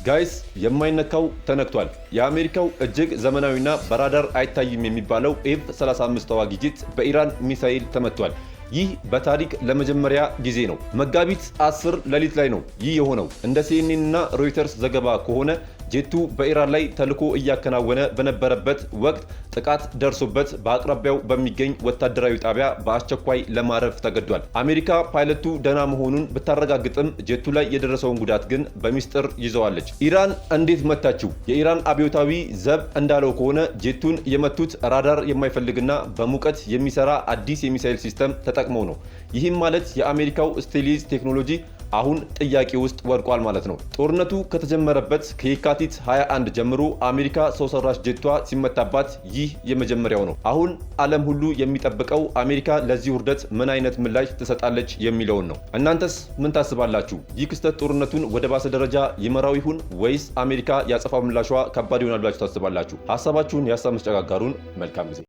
ጋይስ የማይነካው ተነክቷል። የአሜሪካው እጅግ ዘመናዊና በራዳር አይታይም የሚባለው ኤፍ-35 ተዋጊ ጄት በኢራን ሚሳኤል ተመቷል። ይህ በታሪክ ለመጀመሪያ ጊዜ ነው። መጋቢት 10 ሌሊት ላይ ነው ይህ የሆነው። እንደ CNN እና ሮይተርስ ዘገባ ከሆነ ጄቱ በኢራን ላይ ተልዕኮ እያከናወነ በነበረበት ወቅት ጥቃት ደርሶበት በአቅራቢያው በሚገኝ ወታደራዊ ጣቢያ በአስቸኳይ ለማረፍ ተገዷል። አሜሪካ ፓይለቱ ደህና መሆኑን ብታረጋግጥም ጄቱ ላይ የደረሰውን ጉዳት ግን በሚስጥር ይዘዋለች። ኢራን እንዴት መታችው? የኢራን አብዮታዊ ዘብ እንዳለው ከሆነ ጄቱን የመቱት ራዳር የማይፈልግና በሙቀት የሚሰራ አዲስ የሚሳኤል ሲስተም ተጠቅመው ነው። ይህም ማለት የአሜሪካው ስቴልዝ ቴክኖሎጂ አሁን ጥያቄ ውስጥ ወድቋል ማለት ነው። ጦርነቱ ከተጀመረበት ከየካቲት 21 ጀምሮ አሜሪካ ሰው ሰራሽ ጄቷ ሲመታባት ይህ የመጀመሪያው ነው። አሁን ዓለም ሁሉ የሚጠብቀው አሜሪካ ለዚህ ውርደት ምን አይነት ምላሽ ትሰጣለች የሚለውን ነው። እናንተስ ምን ታስባላችሁ? ይህ ክስተት ጦርነቱን ወደ ባሰ ደረጃ ይመራው ይሁን ወይስ አሜሪካ ያጸፋው ምላሿ ከባድ ይሆናል ብላችሁ ታስባላችሁ? ሐሳባችሁን የሐሳብ መስጫ ጋሩን። መልካም ጊዜ